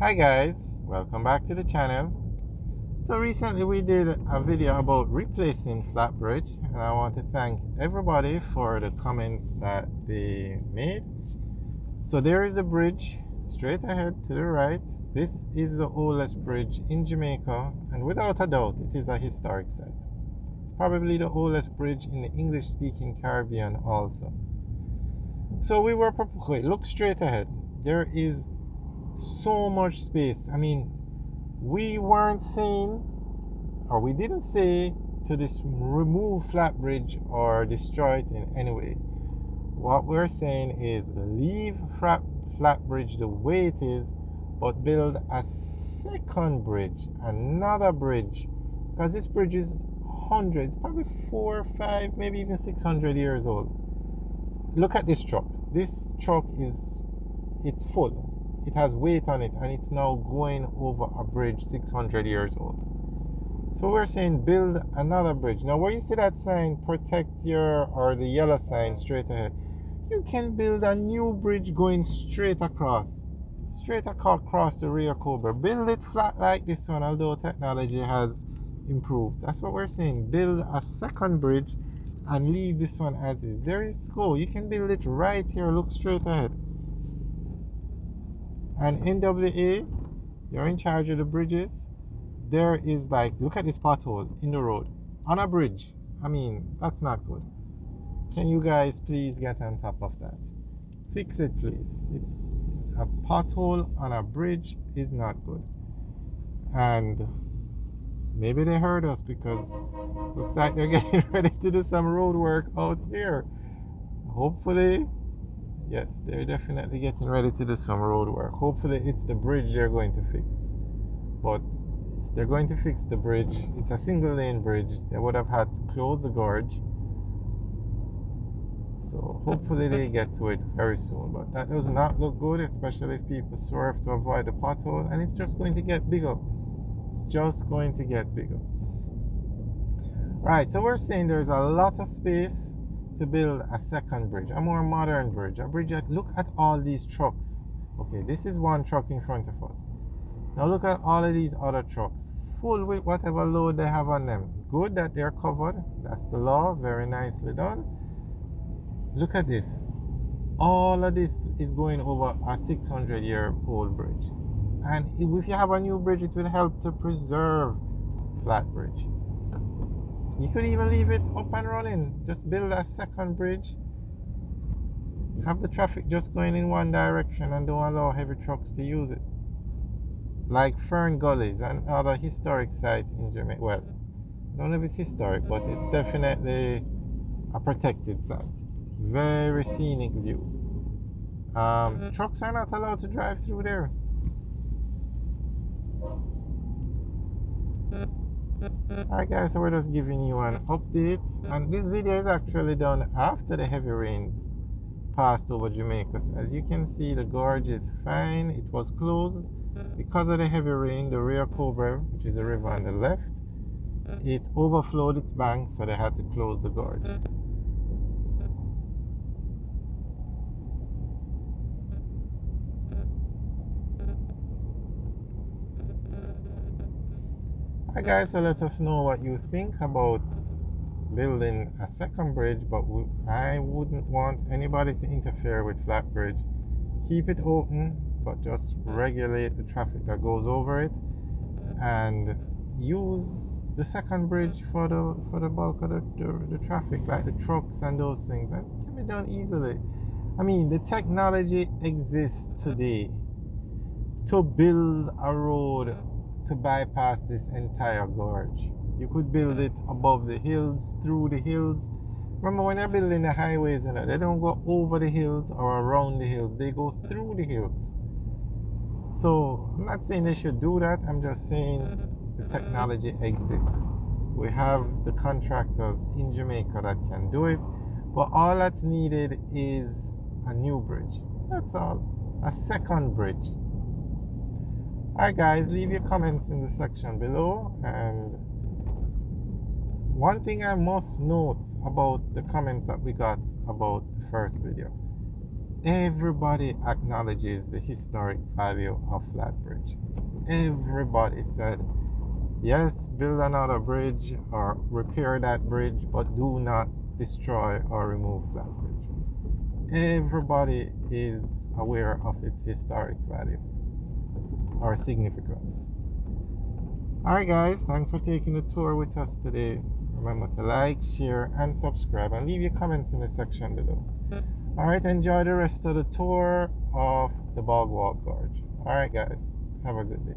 Hi guys, welcome back to the channel. So recently we did a video about replacing flat bridge, and I want to thank everybody for the comments that they made. So there is a bridge straight ahead to the right. This is the oldest bridge in Jamaica, and without a doubt it is a historic site. It's probably the oldest bridge in the English speaking Caribbean also. So we were okay, look straight ahead. There is so much space. We weren't saying, or we didn't say to this remove flat bridge or destroy it in any way. What we're saying is leave flat bridge the way it is, but build a second bridge, another bridge, because this bridge is hundreds, probably 4, 5, maybe even 600 years old. Look at this truck. This truck it's full. It has weight on it, and it's now going over a bridge 600 years old. So we're saying build another bridge. Now where you see that sign, protect your, or the yellow sign straight ahead, you can build a new bridge going straight across the rear Cobra. Build it flat like this one, although technology has improved. That's what we're saying. Build a second bridge and leave this one as is. There is go. You can build it right here. Look straight ahead. And NWA, you're in charge of the bridges. There is, like, look at this pothole in the road on a bridge. That's not good. Can you guys please get on top of that? Fix it, please. It's a pothole on a bridge is not good. And maybe they heard us, because looks like they're getting ready to do some road work out here. Hopefully, yes, they're definitely getting ready to do some road work. Hopefully it's the bridge they're going to fix. But if they're going to fix the bridge, it's a single lane bridge, they would have had to close the gorge. So hopefully they get to it very soon. But that does not look good, especially if people swerve to avoid the pothole, and it's just going to get bigger. It's just going to get bigger. Right, so we're saying there's a lot of space to build a second bridge, a more modern bridge, a bridge that, look at all these trucks. Okay, this is one truck in front of us. Now look at all of these other trucks, full with whatever load they have on them. Good that they're covered. That's the law. Very nicely done. Look at this. All of this is going over a 600-year-old bridge. And if you have a new bridge, it will help to preserve flat bridge. You could even leave it up and running. Just build a second bridge. Have the traffic just going in one direction and don't allow heavy trucks to use it. Like Fern Gullies and other historic sites in Jamaica. Well, I don't know if it's historic, but it's definitely a protected site. Very scenic view. Trucks are not allowed to drive through there. Alright guys, so we're just giving you an update, and this video is actually done after the heavy rains passed over Jamaica. So as you can see, the gorge is fine. It was closed because of the heavy rain. The rear Cobra, which is a river on the left, it overflowed its banks, so they had to close the gorge. Alright guys, so let us know what you think about building a second bridge, but I wouldn't want anybody to interfere with flat bridge. Keep it open, but just regulate the traffic that goes over it, and use the second bridge for the bulk of the traffic, like the trucks and those things. And it can be done easily. The technology exists today to build a road to bypass this entire gorge. You could build it above the hills, through the hills. Remember, when they're building the highways, they don't go over the hills or around the hills. They go through the hills. So I'm not saying they should do that. I'm just saying the technology exists. We have the contractors in Jamaica that can do it. But all that's needed is a new bridge. That's all. A second bridge. Alright guys, leave your comments in the section below. And one thing I must note about the comments that we got about the first video, everybody acknowledges the historic value of Flatbridge. Everybody said, yes, build another bridge or repair that bridge, but do not destroy or remove Flatbridge. Everybody is aware of its historic value or significance. Alright guys, thanks for taking the tour with us today. Remember to like, share, and subscribe, and leave your comments in the section below. Alright, enjoy the rest of the tour of the Bogwalk Gorge. Alright guys, have a good day.